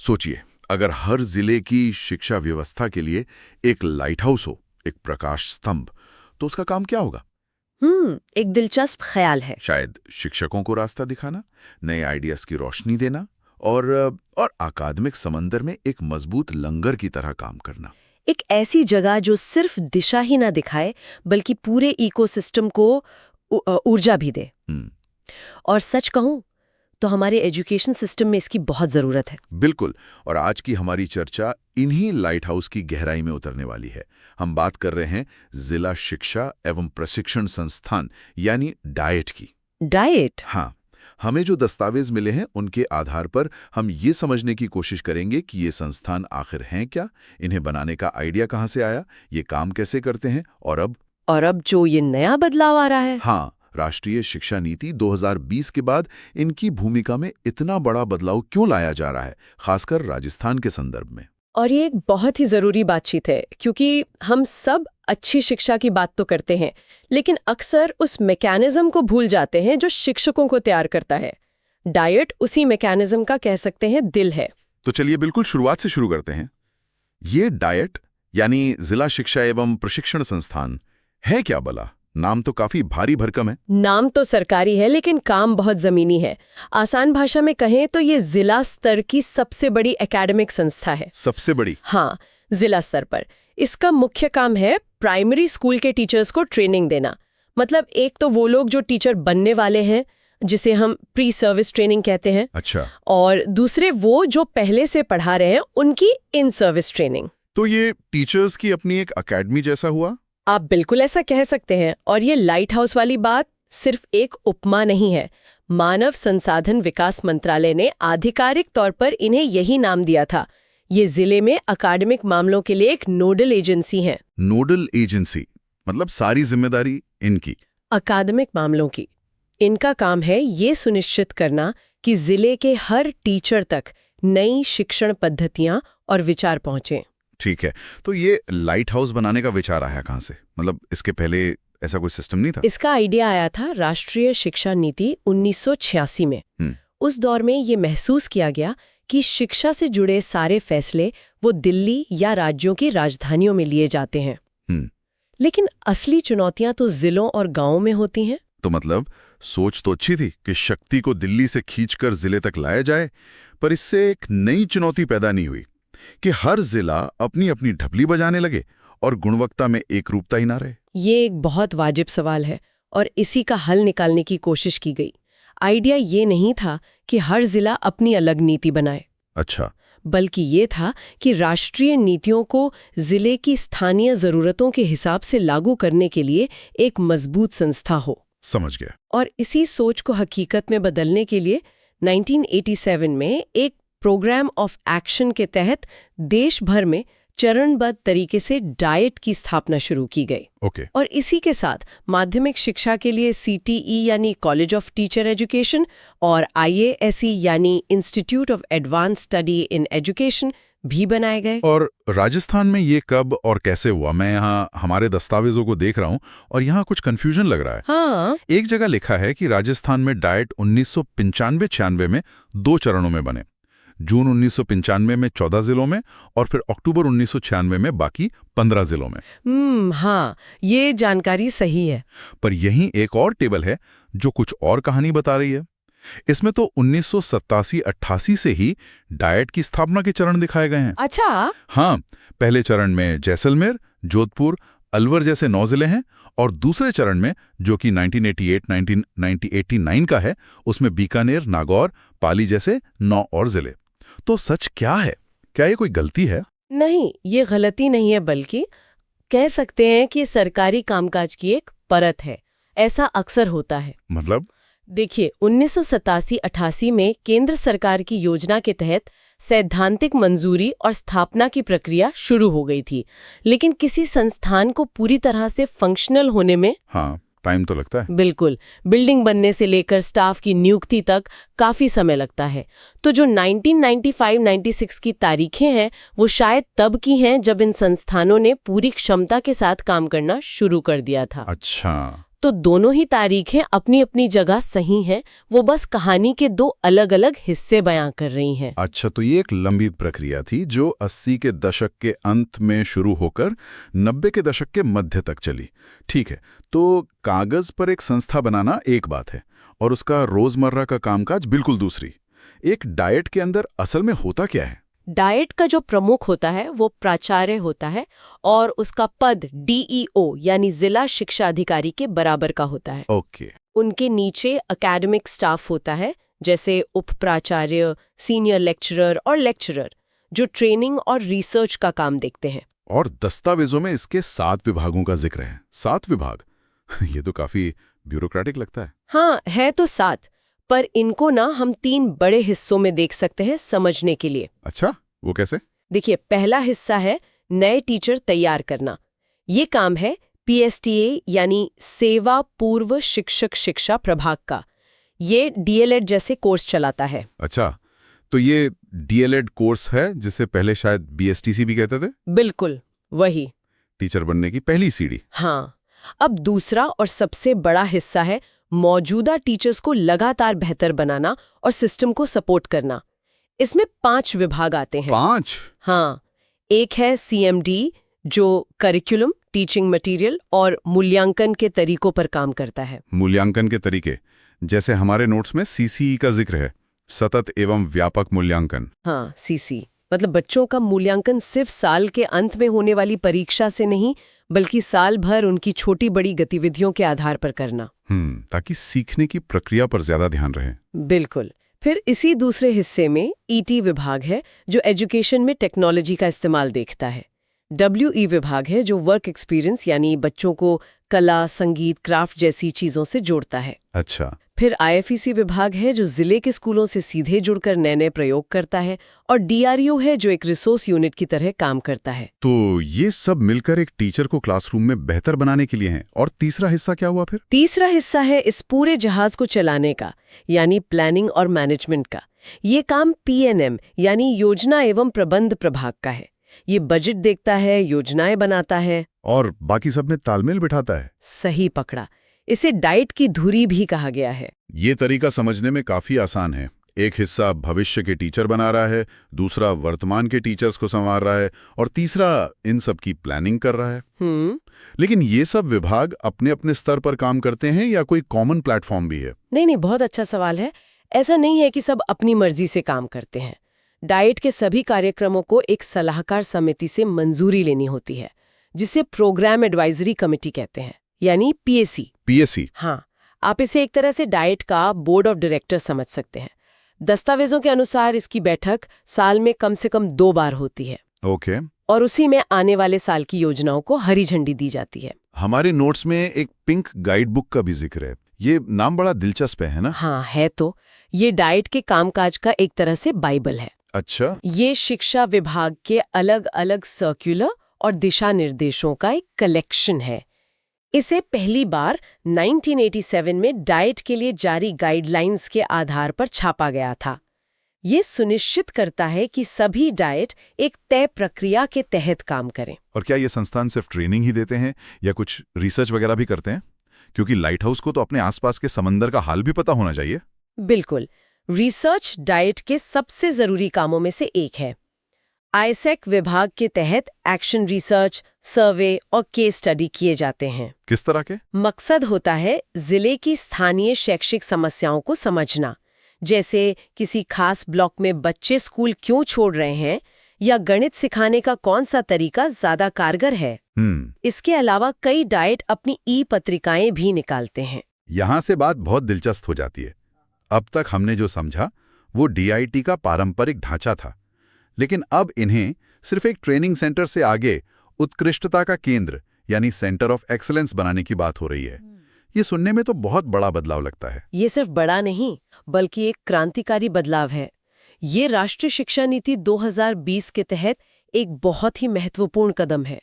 सोचिए, अगर हर जिले की शिक्षा व्यवस्था के लिए एक लाइट हाउस हो, एक प्रकाश स्तंभ, तो उसका काम क्या होगा? एक दिलचस्प ख्याल है। शायद शिक्षकों को रास्ता दिखाना, नए आइडियाज की रोशनी देना और अकादमिक समंदर में एक मजबूत लंगर की तरह काम करना। एक ऐसी जगह जो सिर्फ दिशा ही ना दिखाए बल्कि पूरे इकोसिस्टम को ऊर्जा भी दे। और सच कहूं तो हमारे एजुकेशन सिस्टम में इसकी बहुत जरूरत है। बिल्कुल। और आज की हमारी चर्चा इन्हीं लाइट हाउस की गहराई में उतरने वाली है। हम बात कर रहे हैं जिला शिक्षा एवं प्रशिक्षण संस्थान यानी डाइट की। डाइट? हाँ, हमें जो दस्तावेज मिले हैं उनके आधार पर हम ये समझने की कोशिश करेंगे कि ये संस्थान आखिर हैं क्या, इन्हें बनाने का आइडिया कहाँ से आया, ये काम कैसे करते हैं और अब जो ये नया बदलाव आ रहा है। हाँ, राष्ट्रीय शिक्षा नीति 2020 के बाद इनकी भूमिका में इतना बड़ा बदलाव क्यों लाया जा रहा है, खासकर राजस्थान के संदर्भ में। और ये एक बहुत ही जरूरी बातचीत है, क्योंकि हम सब अच्छी शिक्षा की बात तो करते हैं, लेकिन अक्सर उस मैकेनिज्म को भूल जाते हैं जो शिक्षकों को तैयार करता है। डाइट उसी मैकेनिज्म का कह सकते हैं दिल है। तो चलिए बिल्कुल शुरुआत से शुरू करते हैं। ये डाइट यानी जिला शिक्षा एवं प्रशिक्षण संस्थान है क्या भला? नाम तो काफी भारी भरकम है। नाम तो सरकारी है, लेकिन काम बहुत जमीनी है। आसान भाषा में कहें तो ये जिला स्तर की सबसे बड़ी एकेडमिक संस्था है। सबसे बड़ी? हाँ, जिला स्तर पर। इसका मुख्य काम है प्राइमरी स्कूल के टीचर्स को ट्रेनिंग देना। मतलब एक तो वो लोग जो टीचर बनने वाले हैं, जिसे हम प्री सर्विस ट्रेनिंग कहते हैं। अच्छा। और दूसरे वो जो पहले से पढ़ा रहे हैं, उनकी इन सर्विस ट्रेनिंग। तो ये टीचर्स की अपनी एक अकेडमी जैसा हुआ? आप बिल्कुल ऐसा कह सकते हैं। और ये लाइट हाउस वाली बात सिर्फ एक उपमा नहीं है। मानव संसाधन विकास मंत्रालय ने आधिकारिक तौर पर इन्हें यही नाम दिया था। ये जिले में अकादमिक मामलों के लिए एक नोडल एजेंसी है। नोडल एजेंसी मतलब सारी जिम्मेदारी इनकी? अकादमिक मामलों की। इनका काम है ये सुनिश्चित करना कि जिले के हर टीचर तक नई शिक्षण पद्धतियां और विचार पहुंचे। ठीक है, तो ये लाइट हाउस बनाने का विचार आया कहाँ से? मतलब इसके पहले ऐसा कोई सिस्टम नहीं था? इसका आइडिया आया था राष्ट्रीय शिक्षा नीति 1986 में। उस दौर में ये महसूस किया गया कि शिक्षा से जुड़े सारे फैसले वो दिल्ली या राज्यों की राजधानियों में लिए जाते हैं। लेकिन असली चुनौतियां तो जिलों और गांवों में होती हैं। तो मतलब सोच तो अच्छी थी कि शक्ति को दिल्ली से खींचकर जिले तक लाया जाए, पर इससे एक नई चुनौती पैदा नहीं हुई कि हर जिला अपनी अपनी ढपली बजाने लगे और गुणवत्ता में एकरूपता ही ना रहे? ये एक बहुत वाजिब सवाल है और इसी का हल निकालने की कोशिश की गई। आइडिया ये नहीं था कि हर जिला अपनी अलग नीति बनाए। अच्छा। बल्कि ये था कि राष्ट्रीय नीतियों को जिले की स्थानीय जरूरतों के हिसाब से लागू करने के लिए एक मजबूत संस्था हो। समझ गया। और इसी सोच को हकीकत में बदलने के लिए 1987 में एक प्रोग्राम ऑफ एक्शन के तहत देश भर में चरणबद्ध तरीके से डाइट की स्थापना शुरू की गई। ओके। और इसी के साथ माध्यमिक शिक्षा के लिए CTE यानी कॉलेज ऑफ टीचर एजुकेशन और IASE यानी institute of advance study in education भी बनाए गए। और राजस्थान में ये कब और कैसे हुआ? मैं यहाँ हमारे दस्तावेजों को देख रहा हूँ और यहाँ कुछ कंफ्यूजन लग रहा है। हाँ, एक जगह लिखा है कि राजस्थान में डाइट 1995-96 में 2 चरणों में बने। जून 1995 में 14 जिलों में और फिर अक्टूबर 1996 में बाकी 15 जिलों में। हाँ, ये जानकारी सही है। पर यहीं एक और टेबल है जो कुछ और कहानी बता रही है। इसमें तो 1987-88 से ही डाइट की स्थापना के चरण दिखाए गए हैं। अच्छा। हाँ, पहले चरण में जैसलमेर, जोधपुर, अलवर जैसे 9 जिले हैं और दूसरे चरण में जो कि 1989 का है, उसमें बीकानेर, नागौर, पाली जैसे 9 और जिले। तो सच क्या है? क्या ये कोई गलती है? नहीं, ये गलती नहीं है, बल्कि कह सकते हैं कि सरकारी कामकाज की एक परत है। ऐसा अक्सर होता है। मतलब? देखिए, 1987-88 में केंद्र सरकार की योजना के तहत सैद्धांतिक मंजूरी और स्थापना की प्रक्रिया शुरू हो गई थी, लेकिन किसी संस्थान को पूरी तरह से फंक्शनल होने में टाइम तो लगता है। बिल्कुल, बिल्डिंग बनने से लेकर स्टाफ की नियुक्ति तक काफी समय लगता है। तो जो 1995-96 की तारीखें हैं, वो शायद तब की हैं जब इन संस्थानों ने पूरी क्षमता के साथ काम करना शुरू कर दिया था। अच्छा। तो दोनों ही तारीखें अपनी अपनी जगह सही हैं, वो बस कहानी के दो अलग अलग हिस्से बयां कर रही हैं। अच्छा, तो ये एक लंबी प्रक्रिया थी जो 80 के दशक के अंत में शुरू होकर 90 के दशक के मध्य तक चली। ठीक है, तो कागज पर एक संस्था बनाना एक बात है और उसका रोजमर्रा का कामकाज बिल्कुल दूसरी। एक डाइट के अंदर असल में होता क्या है? डाइट का जो प्रमुख होता है वो प्राचार्य होता है और उसका पद DEO यानी जिला शिक्षा अधिकारी के बराबर का होता है। ओके। उनके नीचे एकेडमिक स्टाफ होता है, जैसे उप प्राचार्य, सीनियर लेक्चरर और लेक्चरर, जो ट्रेनिंग और रिसर्च का काम देखते हैं। और दस्तावेजों में इसके 7 विभागों का जिक्र है। 7 विभाग ये तो काफी ब्यूरोक्रेटिक लगता है। हाँ, है तो 7, पर इनको ना हम 3 बड़े हिस्सों में देख सकते हैं समझने के लिए। अच्छा, वो कैसे? देखिए, पहला हिस्सा है नए टीचर तैयार करना। ये काम है PSTA यानी सेवा पूर्व शिक्षक शिक्षा प्रभाग का। ये DLED जैसे कोर्स चलाता है। अच्छा, तो ये DLED कोर्स है जिसे पहले शायद BSTC भी कहते थे? बिल्कुल वही। टीचर बनने की पहली सीढ़ी। हाँ, अब दूसरा और सबसे बड़ा हिस्सा है मौजूदा टीचर्स को लगातार बेहतर बनाना और सिस्टम को सपोर्ट करना। इसमें 5 विभाग आते हैं। 5? हाँ, एक है CMD जो करिकुलम, टीचिंग मटेरियल और मूल्यांकन के तरीकों पर काम करता है। मूल्यांकन के तरीके, जैसे हमारे नोट्स में CCE का जिक्र है, सतत एवं व्यापक मूल्यांकन। हाँ, CC मतलब बच्चों का मूल्यांकन सिर्फ साल के अंत में होने वाली परीक्षा से नहीं, बल्कि साल भर उनकी छोटी बड़ी गतिविधियों के आधार पर करना। ताकि सीखने की प्रक्रिया पर ज्यादा ध्यान रहे। बिल्कुल। फिर इसी दूसरे हिस्से में ET विभाग है जो एजुकेशन में टेक्नोलॉजी का इस्तेमाल देखता है। WE विभाग है जो वर्क एक्सपीरियंस यानी बच्चों को कला, संगीत, क्राफ्ट जैसी चीजों से जोड़ता है। अच्छा। फिर IFEC विभाग है जो जिले के स्कूलों से सीधे जुड़कर नए नए प्रयोग करता है। और DRU है जो एक रिसोर्स यूनिट की तरह काम करता है। तो ये सब मिलकर एक टीचर को क्लासरूम में बेहतर बनाने के लिए हैं। और तीसरा हिस्सा क्या हुआ फिर? तीसरा हिस्सा है इस पूरे जहाज को चलाने का, यानी प्लानिंग और मैनेजमेंट का। ये काम PNM यानी योजना एवं प्रबंध प्रभाग का है। ये बजट देखता है, योजनाएं बनाता है और बाकी सब में तालमेल बिठाता है। सही पकड़ा। इसे डाइट की धुरी भी कहा गया है। ये तरीका समझने में काफी आसान है। एक हिस्सा भविष्य के टीचर बना रहा है, दूसरा वर्तमान के टीचर्स को संवार रहा है और तीसरा इन सब की प्लानिंग कर रहा है। लेकिन ये सब विभाग अपने अपने स्तर पर काम करते हैं या कोई कॉमन प्लेटफॉर्म भी है? नहीं, बहुत अच्छा सवाल है। ऐसा नहीं है कि सब अपनी मर्जी से काम करते हैं। डाइट के सभी कार्यक्रमों को एक सलाहकार समिति से मंजूरी लेनी होती है, जिसे प्रोग्राम एडवाइजरी कमेटी कहते हैं, यानी PAC। हाँ, आप इसे एक तरह से डाइट का बोर्ड ऑफ डायरेक्टर समझ सकते हैं। दस्तावेजों के अनुसार इसकी बैठक साल में कम से कम 2 बार होती है। ओके। और उसी में आने वाले साल की योजनाओं को हरी झंडी दी जाती है। हमारे नोट्स में एक पिंक गाइड बुक का भी जिक्र है। ये नाम बड़ा दिलचस्प है ना? हाँ, है तो। ये डाइट के कामकाज का एक तरह से बाइबल है। अच्छा। ये शिक्षा विभाग के अलग अलग सर्कुलर और दिशा निर्देशों का एक कलेक्शन है। इसे पहली बार 1987 में डाइट के लिए जारी गाइडलाइंस के आधार पर छापा गया था। ये सुनिश्चित करता है कि सभी डाइट एक तय प्रक्रिया के तहत काम करें। और क्या ये संस्थान सिर्फ ट्रेनिंग ही देते हैं या कुछ रिसर्च वगैरह भी करते हैं? क्योंकि लाइट हाउस को तो अपने आसपास के समंदर का हाल भी पता होना चाहिए। बिल्कुल। रिसर्च डाइट के सबसे जरूरी कामों में से एक है। ISEC विभाग के तहत एक्शन रिसर्च, सर्वे और केस स्टडी किए जाते हैं। किस तरह के? मकसद होता है जिले की स्थानीय शैक्षिक समस्याओं को समझना, जैसे किसी खास ब्लॉक में बच्चे स्कूल क्यों छोड़ रहे हैं या गणित सिखाने का कौन सा तरीका ज्यादा कारगर है। इसके अलावा कई डाइट अपनी पत्रिकाएं भी निकालते हैं। यहाँ से बात बहुत दिलचस्प हो जाती है। अब तक हमने जो समझा वो DIT का पारंपरिक ढांचा था, लेकिन अब इन्हें सिर्फ एक ट्रेनिंग सेंटर से आगे उत्कृष्टता का केंद्र यानी सेंटर ऑफ एक्सीलेंस बनाने की बात हो रही है। ये सुनने में तो बहुत बड़ा बदलाव लगता है। ये सिर्फ बड़ा नहीं, बल्कि एक क्रांतिकारी बदलाव है। ये राष्ट्रीय शिक्षा नीति 2020 के तहत एक बहुत ही महत्वपूर्ण कदम है।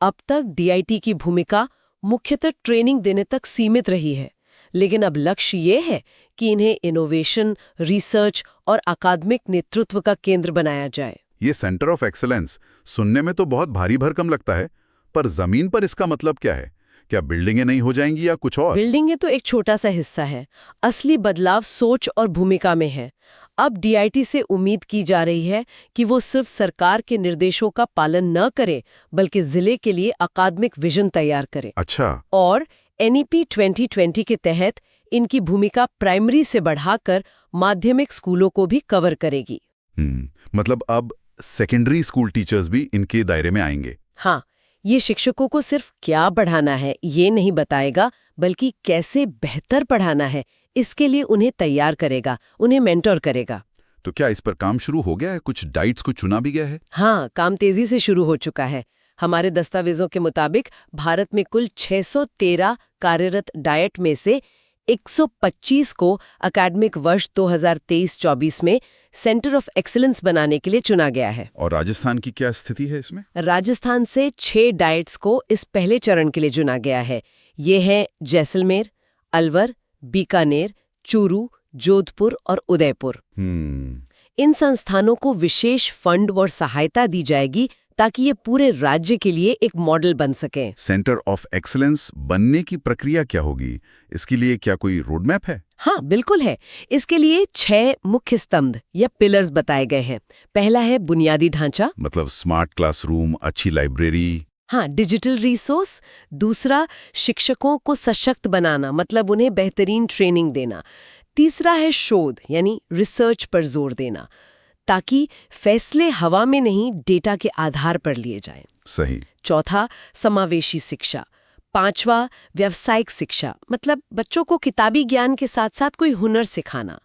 अब तक DIT की भूमिका मुख्यतः ट्रेनिंग देने तक सीमित रही है, लेकिन अब लक्ष्य ये है कि इन्हें इनोवेशन, रिसर्च और अकादमिक नेतृत्व का केंद्र बनाया जाए। ये सेंटर ऑफ एक्सीलेंस सुनने में तो बहुत भारी भरकम लगता है, पर जमीन पर इसका मतलब क्या है? क्या बिल्डिंगें नहीं हो जाएंगी या कुछ और? बिल्डिंगें तो एक छोटा सा हिस्सा है। असली बदलाव सोच और भूमिका में है। अब डीआईटी से उम्मीद की जा रही है कि वो सिर्फ सरकार के निर्देशों का पालन न करे, बल्कि जिले के लिए अकादमिक विजन तैयार करे। अच्छा। और एनईपी 2020 के तहत इनकी भूमिका प्राइमरी से बढ़ाकर माध्यमिक स्कूलों को भी कवर करेगी। मतलब अब सेकेंडरी स्कूल टीचर्स भी इनके दायरे में आएंगे। हाँ, ये शिक्षकों को सिर्फ क्या पढ़ाना है ये नहीं बताएगा, बल्कि कैसे बेहतर पढ़ाना है इसके लिए उन्हें तैयार करेगा, उन्हें मेंटर करेगा। तो क्या इस पर काम शुरू हो गया है? कुछ डाइट्स को चुना भी गया है? हाँ, काम तेजी से शुरू हो चुका है। हमारे दस्तावेजों के मुताबिक भारत में कुल 613 कार्यरत डाइट में से 125 को एकेडमिक वर्ष 2023-24 में सेंटर ऑफ एक्सीलेंस बनाने के लिए चुना गया है। और राजस्थान की क्या स्थिति है इसमें? राजस्थान से 6 डाइट्स को इस पहले चरण के लिए चुना गया है। ये हैं जैसलमेर, अलवर, बीकानेर, चूरू, जोधपुर और उदयपुर। इन संस्थानों को विशेष फंड और सहायता दी जाएगी ताकि ये पूरे राज्य के लिए एक मॉडल बन सके। सेंटर ऑफ एक्सीलेंस बनने की प्रक्रिया क्या होगी? इसके लिए क्या कोई रोड मैप है? हाँ, बिल्कुल है। इसके लिए 6 मुख्य स्तंभ या पिलर्स बताए गए हैं। पहला है बुनियादी ढांचा, मतलब स्मार्ट क्लासरूम, अच्छी लाइब्रेरी। हाँ, डिजिटल रिसोर्स। दूसरा, शिक्षकों को सशक्त बनाना, मतलब उन्हें बेहतरीन ट्रेनिंग देना। तीसरा है शोध यानी रिसर्च पर जोर देना, ताकि फैसले हवा में नहीं डेटा के आधार पर लिए जाएं। सही। चौथा, समावेशी शिक्षा। पांचवा, व्यावसायिक शिक्षा, मतलब बच्चों को किताबी ज्ञान के साथ साथ कोई हुनर सिखाना।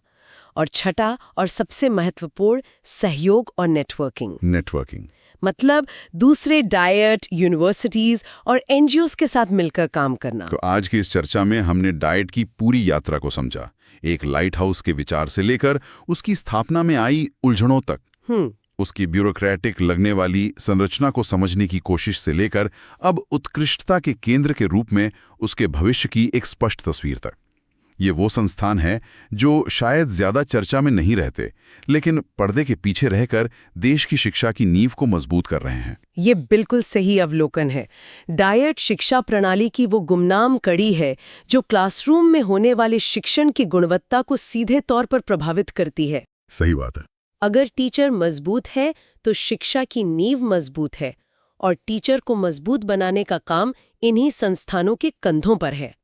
और छठा और सबसे महत्वपूर्ण, सहयोग और नेटवर्किंग, मतलब दूसरे डाइट, यूनिवर्सिटीज और एनजीओज के साथ मिलकर काम करना। तो आज की इस चर्चा में हमने डाइट की पूरी यात्रा को समझा, एक लाइट हाउस के विचार से लेकर उसकी स्थापना में आई उलझनों तक, उसकी ब्यूरोक्रेटिक लगने वाली संरचना को समझने की कोशिश से लेकर अब उत्कृष्टता के केंद्र के रूप में उसके भविष्य की एक स्पष्ट तस्वीर तक। ये वो संस्थान है जो शायद ज्यादा चर्चा में नहीं रहते, लेकिन पर्दे के पीछे रहकर देश की शिक्षा की नींव को मजबूत कर रहे हैं। ये बिल्कुल सही अवलोकन है। डाइट शिक्षा प्रणाली की वो गुमनाम कड़ी है जो क्लासरूम में होने वाले शिक्षण की गुणवत्ता को सीधे तौर पर प्रभावित करती है। सही बात है। अगर टीचर मजबूत है तो शिक्षा की नींव मजबूत है, और टीचर को मजबूत बनाने का काम इन्हीं संस्थानों के कंधों पर है।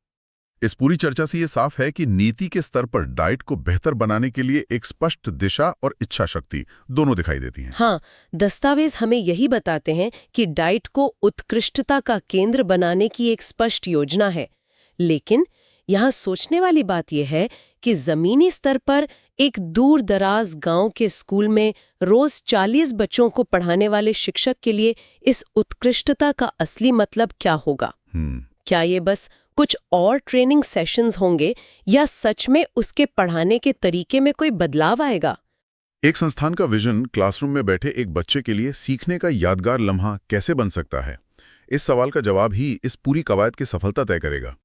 इस पूरी चर्चा से ये साफ है कि नीति के स्तर पर डाइट को बेहतर बनाने के लिए एक स्पष्ट दिशा और इच्छा शक्ति दोनों दिखाई देती हैं। हाँ, दस्तावेज हमें यही बताते हैं कि डाइट को उत्कृष्टता का केंद्र बनाने की एक स्पष्ट योजना है। लेकिन यहाँ सोचने वाली बात यह है कि जमीनी स्तर पर एक दूर दराज गांव के स्कूल में रोज 40 बच्चों को पढ़ाने वाले शिक्षक के लिए इस उत्कृष्टता का असली मतलब क्या होगा? क्या ये बस कुछ और ट्रेनिंग सेशंस होंगे, या सच में उसके पढ़ाने के तरीके में कोई बदलाव आएगा? एक संस्थान का विजन क्लासरूम में बैठे एक बच्चे के लिए सीखने का यादगार लम्हा कैसे बन सकता है? इस सवाल का जवाब ही इस पूरी कवायद की सफलता तय करेगा।